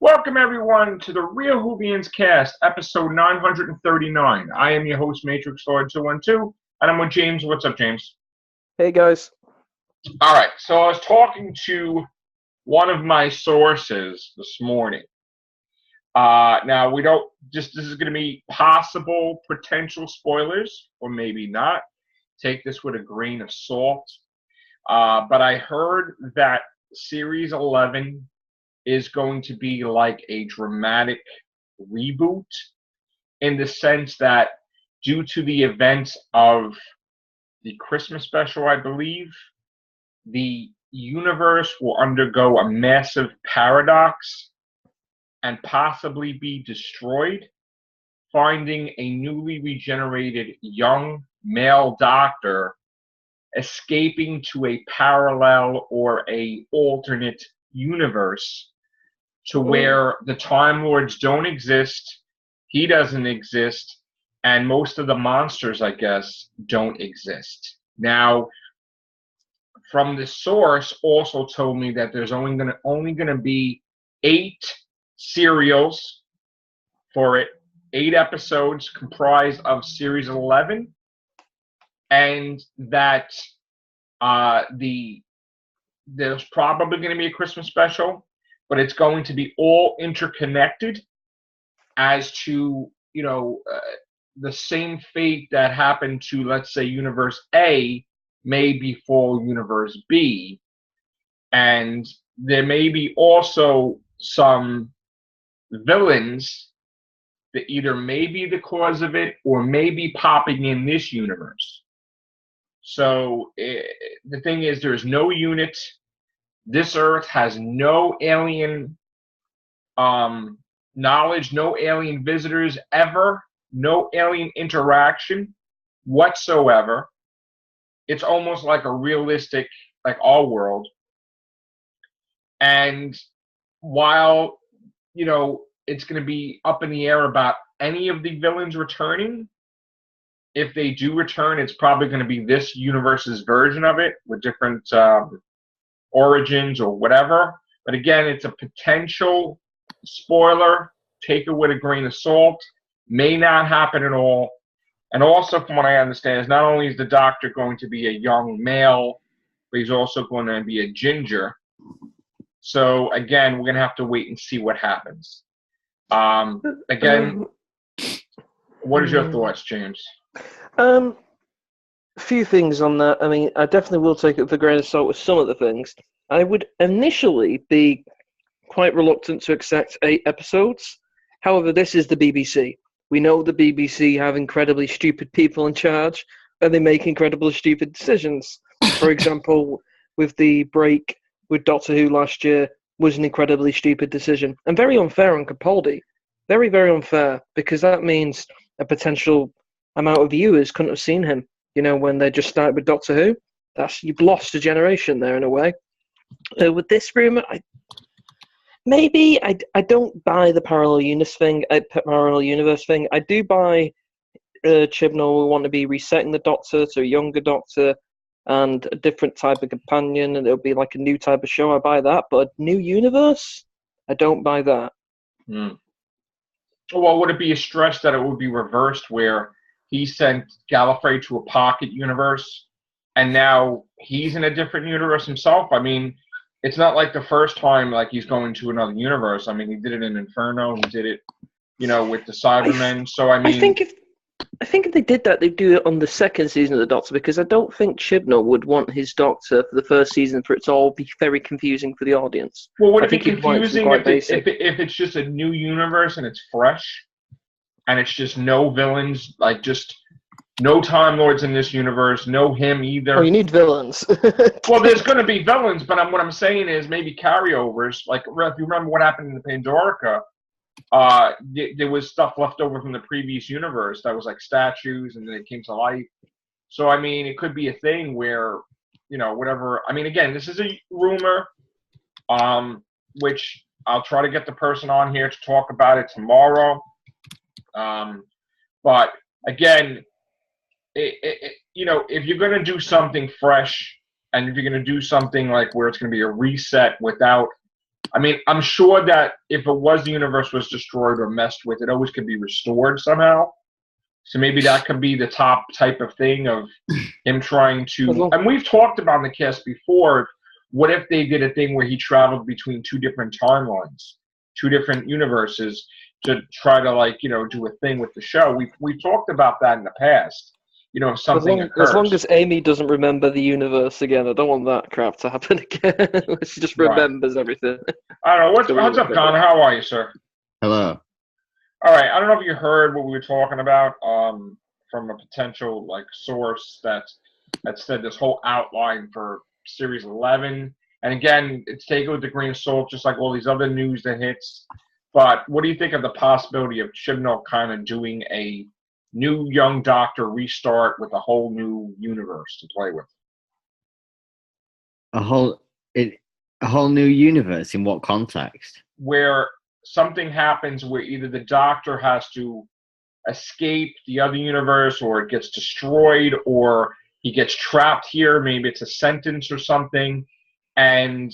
Welcome, everyone, to the Real Whovians cast, episode 939. I am your host, Matrix Lord 212, and I'm with James. What's up, James? Hey, guys. All right, so I was talking to one of my sources this morning. Now, this is going to be possible potential spoilers, or maybe not. Take this with a grain of salt. But I heard that Series 11 is going to be like a dramatic reboot in the sense that due to the events of the Christmas special, I believe, the universe will undergo a massive paradox and possibly be destroyed, finding a newly regenerated young male doctor escaping to a parallel or a alternate universe to where the Time Lords don't exist, he doesn't exist, and most of the monsters, I guess, don't exist. Now, from the source also told me that there's only gonna be 8 serials for it, 8 episodes comprised of Series 11, and that there's probably going to be a Christmas special, but it's going to be all interconnected as to, the same fate that happened to, let's say, Universe A may befall Universe B. And there may be also some villains that either may be the cause of it or may be popping in this universe. So the thing is, there's no unit. This Earth has no alien knowledge, no alien visitors ever, no alien interaction whatsoever. It's almost like a realistic, like our world. And while, it's going to be up in the air about any of the villains returning, if they do return, it's probably going to be this universe's version of it with different origins or whatever. But again, it's a potential spoiler. Take it with a grain of salt. May not happen at all. And also, from what I understand, is not only is the Doctor going to be a young male, but he's also going to be a ginger. So again, we're going to have to wait and see what happens. Again, what is your thoughts, James? A few things on that. I mean, I definitely will take it with a grain of salt with some of the things. I would initially be quite reluctant to accept 8 episodes. However, this is the BBC. We know the BBC have incredibly stupid people in charge, and they make incredibly stupid decisions. For example, with the break with Doctor Who last year was an incredibly stupid decision, and very unfair on Capaldi. Very, very unfair, because that means a potential amount of viewers couldn't have seen him, when they just started with Doctor Who. You've lost a generation there in a way. With this rumour, I don't buy the parallel universe thing. I do buy Chibnall will want to be resetting the Doctor to a younger Doctor and a different type of companion, and it'll be like a new type of show. I buy that, but a new universe, I don't buy that. Well, would it be a stretch that it would be reversed, where he sent Gallifrey to a pocket universe, and now he's in a different universe himself? I mean, it's not like the first time like he's going to another universe. I mean, he did it in Inferno. He did it, with the Cybermen. So I mean, I think if they did that, they'd do it on the second season of the Doctor, because I don't think Chibnall would want his Doctor for the first season for it to all be very confusing for the audience. Well, would it be confusing if it's just a new universe and it's fresh, and it's just no villains, like just no Time Lords in this universe, no him either? Oh, you need villains. Well, there's going to be villains, but what I'm saying is maybe carryovers. Like, if you remember what happened in the Pandorica, there was stuff left over from the previous universe that was like statues, and then it came to life. So, I mean, it could be a thing where, whatever. I mean, again, this is a rumor, which I'll try to get the person on here to talk about it tomorrow. But again, if you're going to do something fresh, and if you're going to do something like where it's going to be a reset without I mean, I'm sure that if it was the universe was destroyed or messed with, it always could be restored somehow. So maybe that could be the top type of thing of him trying to. And we've talked about in the cast before. What if they did a thing where he traveled between two different timelines, two different universes, to try to do a thing with the show? We've talked about that in the past. If something occurs. As long as Amy doesn't remember the universe again, I don't want that crap to happen again. She just remembers everything. I don't know. What's up, Connor? How are you, sir? Hello. All right. I don't know if you heard what we were talking about from a potential source that said this whole outline for Series 11. And again, it's taken with a grain of salt, just like all these other news that hits. But what do you think of the possibility of Chibnall kind of doing a new Young Doctor restart with a whole new universe to play with? A whole new universe in what context? Where something happens where either the Doctor has to escape the other universe, or it gets destroyed, or he gets trapped here. Maybe it's a sentence or something, and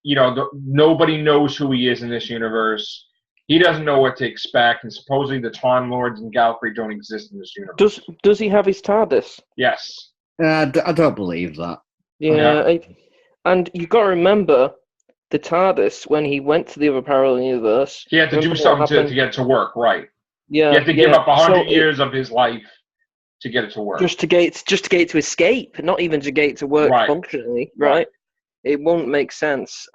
nobody knows who he is in this universe. He doesn't know what to expect, and supposedly the Time Lords and Gallifrey don't exist in this universe. Does he have his TARDIS? Yes. I don't believe that. Yeah, and you got to remember the TARDIS when he went to the other parallel universe. He had to do something to get it to work, right? Yeah, he had to give up 100 years of his life to get it to work. Just to get it to escape, not even to get it to work functionally, right? It won't make sense.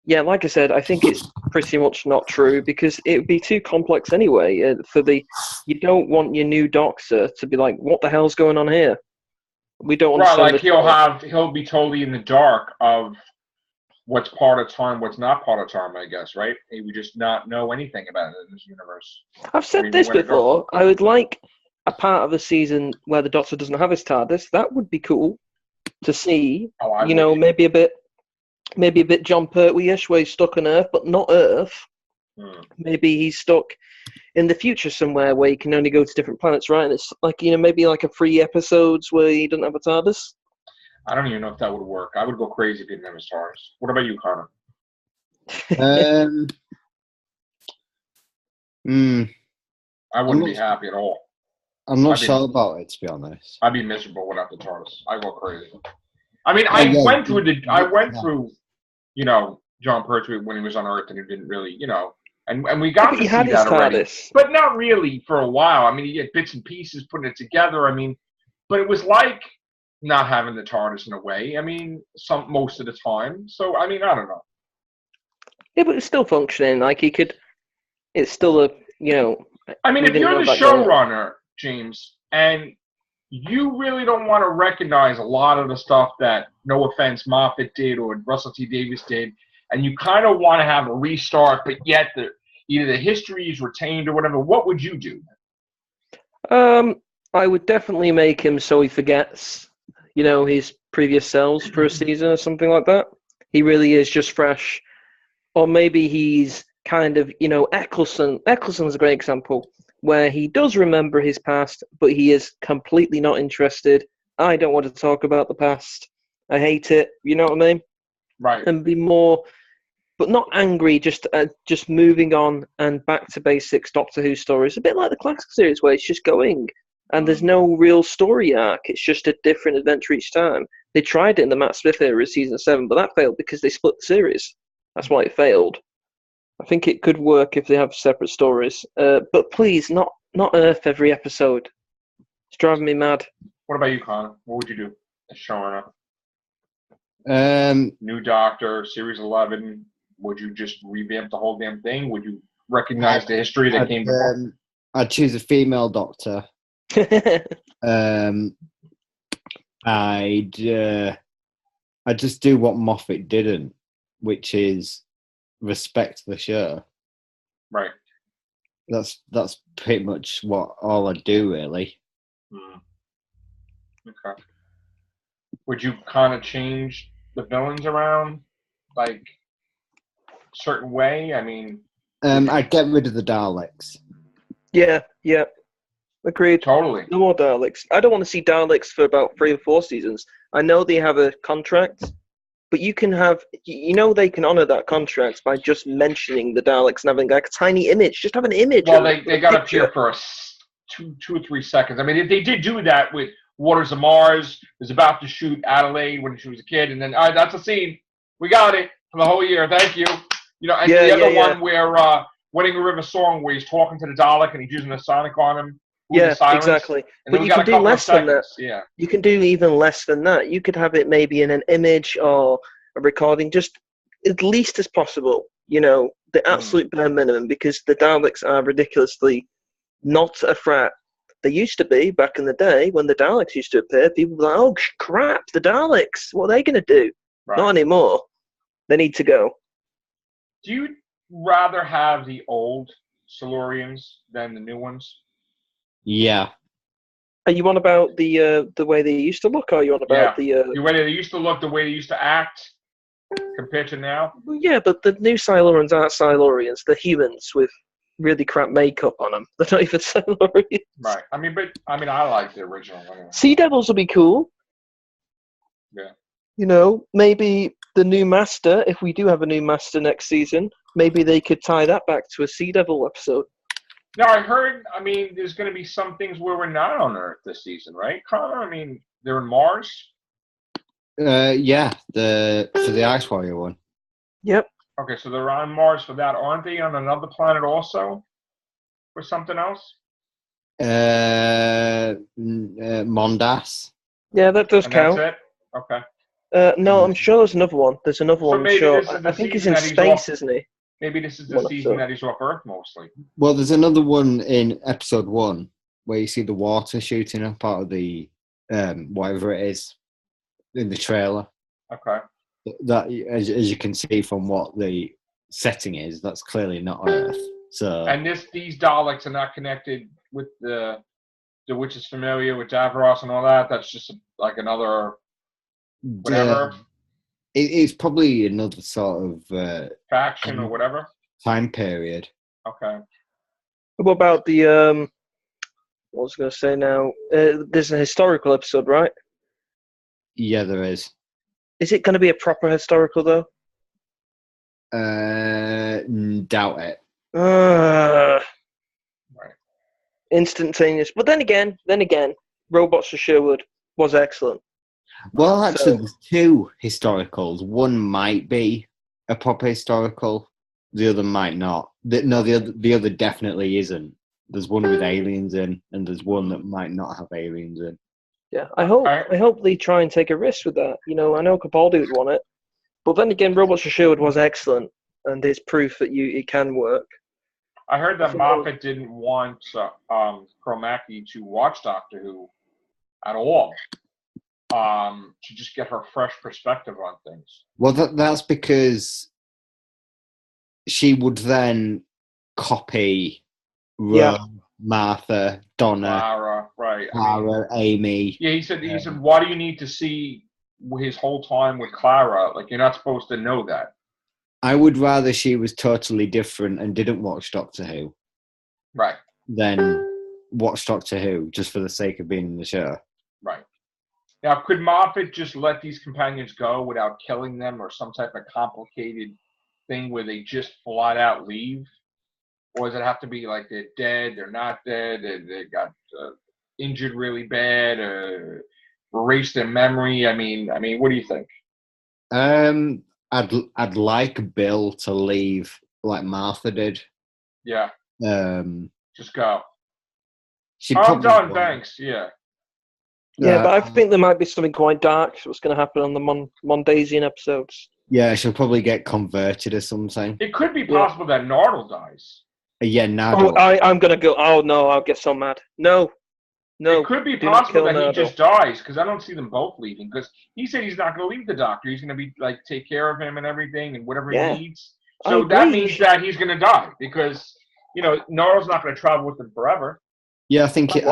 Yeah, like I said, I think it's pretty much not true because it would be too complex anyway. You don't want your new Doctor to be like, "What the hell's going on here?" We don't understand. Right, he'll be totally in the dark of what's part of time, what's not part of time. I guess, right? He would just not know anything about it in this universe. I've said this before. I would like a part of the season where the Doctor doesn't have his TARDIS. That would be cool to see. Maybe a bit John Pertwee-ish, where he's stuck on Earth, but not Earth. Maybe he's stuck in the future somewhere where he can only go to different planets, right? And it's maybe like a 3 episodes where he doesn't have a TARDIS. I don't even know if that would work. I would go crazy if he didn't have his TARDIS. What about you, Connor? I wouldn't be happy at all. I'm not sure about it, to be honest. I'd be miserable without the TARDIS. I'd go crazy. I mean, I went through, John Pertwee when he was on Earth, and he didn't really, and we got to see that already. But not really for a while. I mean, he had bits and pieces, putting it together. I mean, but it was like not having the TARDIS in a way. I mean, most of the time. So, I mean, I don't know. Yeah, but it's still functioning. It's still a, I mean, if you're the showrunner, James, and you really don't want to recognize a lot of the stuff that, no offense, Moffat did or Russell T. Davies did, and you kind of want to have a restart, but yet either the history is retained or whatever, what would you do? I would definitely make him so he forgets, his previous selves for a season or something like that. He really is just fresh. Or maybe he's kind of, Eccleston. Eccleston's a great example, where he does remember his past, but he is completely not interested. I don't want to talk about the past. I hate it. You know what I mean? Right. And be more, but not angry, just moving on and back to basics Doctor Who stories. A bit like the classic series where it's just going and there's no real story arc. It's just a different adventure each time. They tried it in the Matt Smith era of season 7, but that failed because they split the series. That's why it failed. I think it could work if they have separate stories. But please, not Earth every episode. It's driving me mad. What about you, Connor? What would you do as showrunner? New Doctor, Series 11. Would you just revamp the whole damn thing? Would you recognize the history that came before? I'd choose a female Doctor. I'd just do what Moffat didn't, which is respect the show. Right. That's pretty much all I do, really. Okay. Would you kind of change the villains around, like, certain way? I mean, I'd get rid of the Daleks. Yeah. Agreed. Totally. No more Daleks. I don't want to see Daleks for about 3 or 4 seasons. I know they have a contract But you can have, they can honor that contract by just mentioning the Daleks and having like a tiny image. Just have an image. Well, they got to appear for two or 3 seconds. I mean, they did do that with Waters of Mars. Was about to shoot Adelaide when she was a kid, and then all right, that's a scene. We got it for the whole year. Thank you. And the other one where Wedding a River Song, where he's talking to the Dalek and he's using the sonic on him. Yeah, exactly. But you can do less than that. Yeah. You can do even less than that. You could have it maybe in an image or a recording, just at least as possible. The absolute bare minimum, because the Daleks are ridiculously not a threat. They used to be back in the day when the Daleks used to appear. People were like, "Oh crap, the Daleks! What are they going to do?" Right. Not anymore. They need to go. Do you rather have the old Silurians than the new ones? Yeah. Are you on about the way they used to look, or are you on about the way they used to look, the way they used to act, compared to now? Yeah, but the new Silurians aren't Silurians. They're humans with really crap makeup on them. They're not even Silurians. Right. I like the original one. Anyway. Sea Devils will be cool. Yeah. Maybe the new Master, if we do have a new Master next season, maybe they could tie that back to a Sea Devil episode. Now, I heard, there's going to be some things where we're not on Earth this season, right, Connor? They're in Mars? Yeah, for the Ice Warrior one. Yep. Okay, so they're on Mars for that. Aren't they on another planet also? For something else? Mondas. Yeah, that does count. That's it? Okay. No, I'm sure there's another one. There's another one. Sure. I think he's in space, isn't he? Maybe this is the season that he's off Earth mostly. Well, there's another one in episode 1 where you see the water shooting up out of the whatever it is in the trailer. Okay. That, as you can see from what the setting is, that's clearly not on Earth. So. And these Daleks are not connected with the which is familiar with Davros and all that. That's just like another whatever. It's probably another sort of faction or whatever time period. Okay. What about the what was I going to say now? There's a historical episode, right? Yeah, there is. Is it going to be a proper historical though? Doubt it. Right. Instantaneous, but then again, Robots for Sherwood was excellent. Well, actually, there's 2 historicals. One might be a proper historical. The other might not. The other definitely isn't. There's one with aliens in, and there's one that might not have aliens in. Yeah, I hope they try and take a risk with that. I know Capaldi would want it, but then again, Robots for Sherwood was excellent, and it's proof that it can work. I heard that Moffat didn't want Kromacki to watch Doctor Who at all. To just get her fresh perspective on things. Well, that's because she would then copy Martha, Donna, Clara, right? Clara, Amy. Yeah, he said, why do you need to see his whole time with Clara? Like, you're not supposed to know that. I would rather she was totally different and didn't watch Doctor Who. Right. Than watch Doctor Who just for the sake of being in the show. Right. Now, could Moffat just let these companions go without killing them, or some type of complicated thing where they just flat out leave? Or does it have to be like they're dead, they're not dead, they got injured really bad, erase their memory? What do you think? I'd like Bill to leave like Martha did. Yeah. Just go. I'm done, thanks. Yeah. Yeah, but I think there might be something quite dark what's going to happen on the Mondasian episodes. Yeah, she'll probably get converted or something. It could be possible that Nardole dies. Yeah, Nardole. Oh, I'm going to go. Oh, no, I'll get so mad. No. It could be possible that he just dies, because I don't see them both leaving. Because he said he's not going to leave the Doctor. He's going to be take care of him and everything and whatever he needs. So that means that he's going to die, because Nardole's not going to travel with him forever. Yeah, I think it.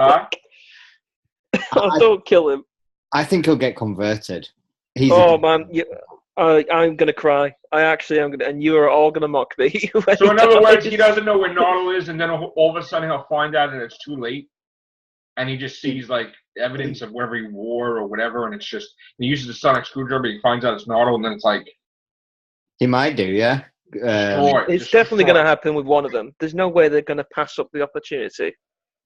Huh? Don't kill him. I think he'll get converted. Man, I'm gonna cry. I actually am gonna, and you are all gonna mock me. So in other words, he doesn't know where Nardole is, and then all of a sudden he'll find out that it's too late, and he just sees like evidence of every war or whatever, and it's just he uses the sonic screwdriver, he finds out it's Nardo, and then it's like He might do, yeah. destroy. It's definitely going to happen with one of them. There's no way they're going to pass up the opportunity.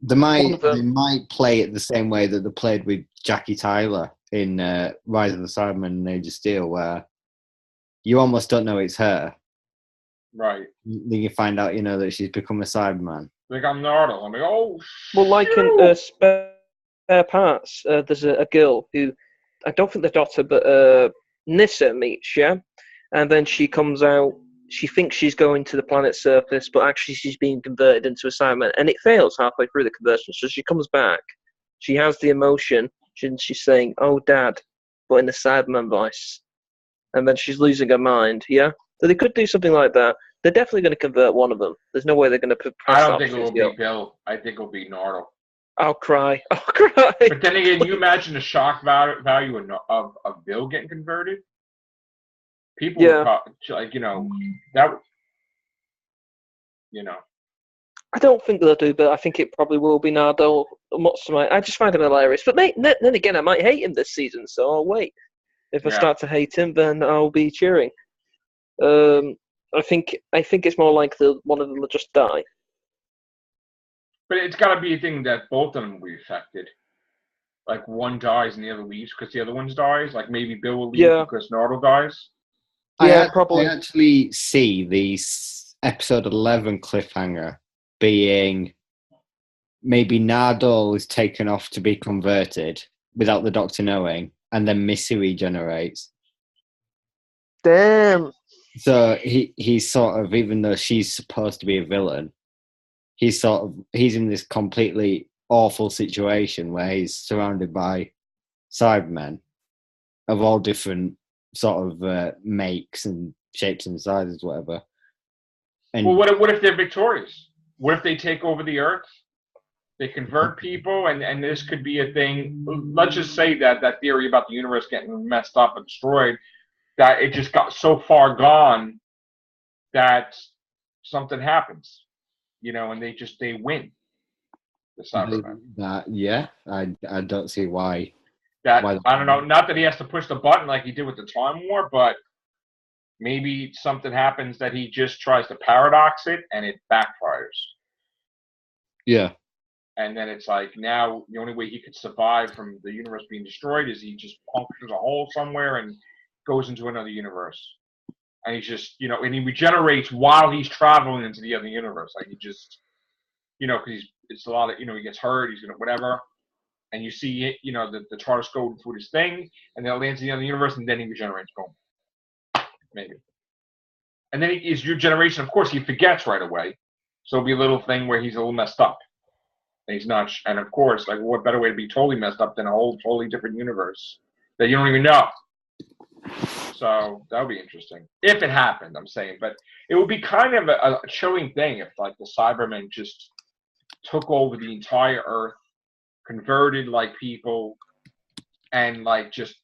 They might play it the same way that they played with Jackie Tyler in Rise of the Cybermen and Age of Steel, where you almost don't know it's her. Right. Then you find out, that she's become a Cyberman. Like, I'm Nardo. I'm like, oh, well, like in Spare Parts, there's a girl who, I don't think the daughter, but Nissa meets, yeah? And then she comes out, she thinks she's going to the planet's surface, but actually she's being converted into a Cyberman, and it fails halfway through the conversion. So she comes back, she has the emotion, she's saying, "Oh, Dad," but in the Cyberman voice. And then she's losing her mind, yeah? So they could do something like that. They're definitely going to convert one of them. There's no way they're going to press I don't think it will be Bill. I think it'll be Nardo. I'll cry. I'll cry. But then again, you imagine the shock value of Bill getting converted? People would that, I don't think they'll do, but I think it probably will be Nardo. I just find him hilarious. But then again, I might hate him this season, so I'll wait. If I start to hate him, then I'll be cheering. I think it's more likely one of them will just die. But it's got to be a thing that both of them will be affected. Like one dies and the other leaves because the other one dies. Like maybe Bill will leave because Nardo dies. Probably. I actually see the episode 11 cliffhanger being maybe Nardole is taken off to be converted without the Doctor knowing, and then Missy regenerates. Damn. So he's sort of, even though she's supposed to be a villain, he's in this completely awful situation where he's surrounded by Cybermen of all different sort of makes and shapes and sizes, whatever. And what if they're victorious? What if they take over the Earth? They convert people, and this could be a thing. Let's just say that theory about the universe getting messed up and destroyed, that it just got so far gone that something happens, and they win. The Cybermen. I don't see why. I don't know. Not that he has to push the button like he did with the Time War, but maybe something happens that he just tries to paradox it and it backfires. Yeah. And then it's like now the only way he could survive from the universe being destroyed is he just punctures a hole somewhere and goes into another universe. And he's just, and he regenerates while he's traveling into the other universe. Like he just, because it's a lot of, he gets hurt, he's whatever. And you see it, the TARDIS go through his thing, and then it lands in the other universe, and then he regenerates. Boom. Maybe. And then his regeneration, of course, he forgets right away. So it'll be a little thing where he's a little messed up. And he's not, and of course, like, what better way to be totally messed up than a whole totally different universe that you don't even know. So that would be interesting. If it happened, I'm saying. But it would be kind of a chilling thing if, like, the Cybermen just took over the entire Earth, converted like people, and like just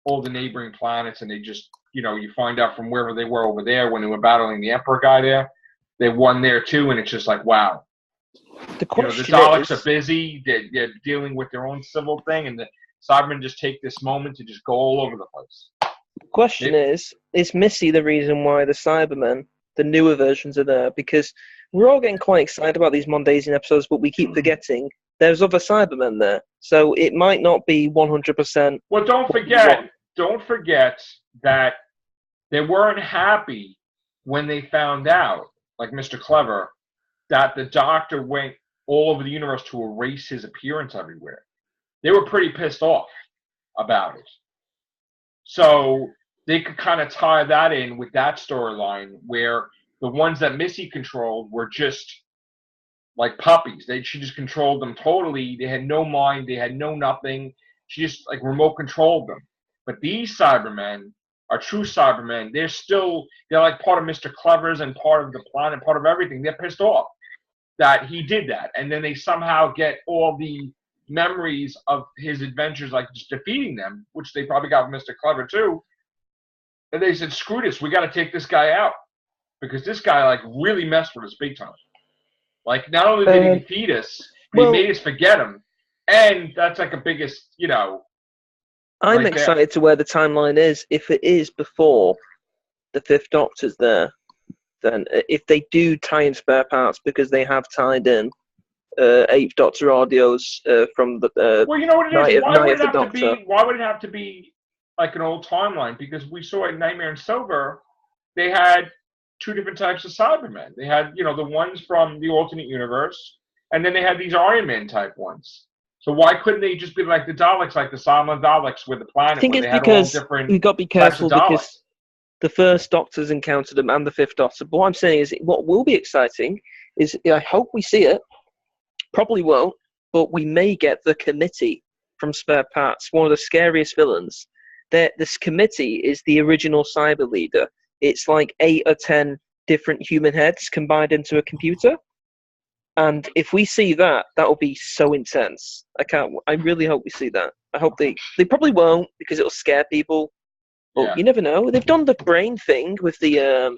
all the neighboring planets, and they just, you find out from wherever they were over there when they were battling the Emperor guy there, they won there too, and it's just like, wow. The question the Daleks are busy, they're dealing with their own civil thing, and the Cybermen just take this moment to just go all over the place. The question is Missy the reason why the Cybermen, the newer versions, are there? Because we're all getting quite excited about these Mondasian episodes, but we keep forgetting there's other Cybermen there, so it might not be 100%. Well, don't forget that they weren't happy when they found out, like Mr. Clever, that the Doctor went all over the universe to erase his appearance everywhere. They were pretty pissed off about it. So they could kind of tie that in with that storyline where the ones that Missy controlled were just like puppies. She just controlled them totally. They had no mind. They had no nothing. She just like remote controlled them. But these Cybermen are true Cybermen. They're like part of Mr. Clever's and part of the planet, part of everything. They're pissed off that he did that. And then they somehow get all the memories of his adventures, like just defeating them, which they probably got from Mr. Clever too. And they said, screw this. We got to take this guy out. Because this guy like really messed with us big time. Like, not only did he defeat us, but he made us forget him. And that's like a biggest, I'm right there. excited to where the timeline is. If it is before the Fifth Doctor's there, then if they do tie in spare parts because they have tied in Eighth Doctor audios from the Well, you know what it Night is? of the Doctor. Why would it have to be like an old timeline? Because we saw in Nightmare in Silver, they had two different types of Cybermen. They had, the ones from the alternate universe, and then they had these Iron Man type ones. So why couldn't they just be like the Daleks, like the Silent Daleks with the planet, I think where it's they had all because different we've got to be types of careful Daleks? because the first Doctor's encountered them and the Fifth Doctor. But what I'm saying is, what will be exciting is I hope we see it. Probably won't, but we may get the committee from Spare Parts, one of the scariest villains. This committee is the original cyber leader. It's like 8 or 10 different human heads combined into a computer. And if we see that, that will be so intense. I really hope we see that. I hope they probably won't because it'll scare people. But Yeah. you never know. They've done the brain thing with the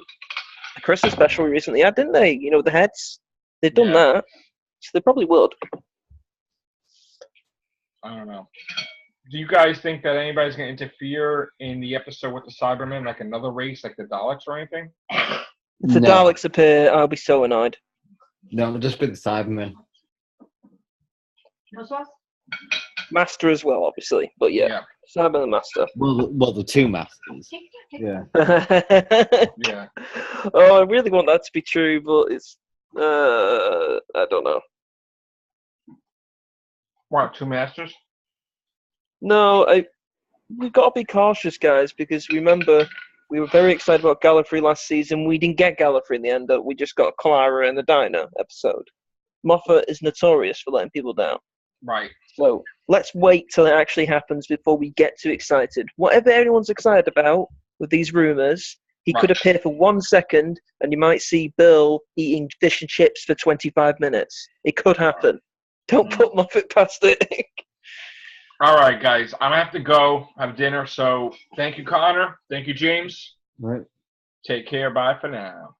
Christmas special we recently had, didn't they? The heads. They've done that. So they probably would. I don't know. Do you guys think that anybody's going to interfere in the episode with the Cybermen, like another race, like the Daleks or anything? If the Daleks appear, I'll be so annoyed. No, it'll just be the Cybermen. Master as well, obviously. But yeah. Cyber and Master. Well, the two masters. Yeah. Yeah. Oh, I really want that to be true, but it's... I don't know. What, two masters? No, we've got to be cautious, guys, because remember, we were very excited about Gallifrey last season. We didn't get Gallifrey in the end. We just got Clara and the Diner episode. Moffat is notorious for letting people down. Right. So let's wait till it actually happens before we get too excited. Whatever everyone's excited about with these rumours, he could appear for 1 second and you might see Bill eating fish and chips for 25 minutes. It could happen. Don't put Moffat past it. All right, guys. I'm going to have to go have dinner. So thank you, Connor. Thank you, James. Right. Take care. Bye for now.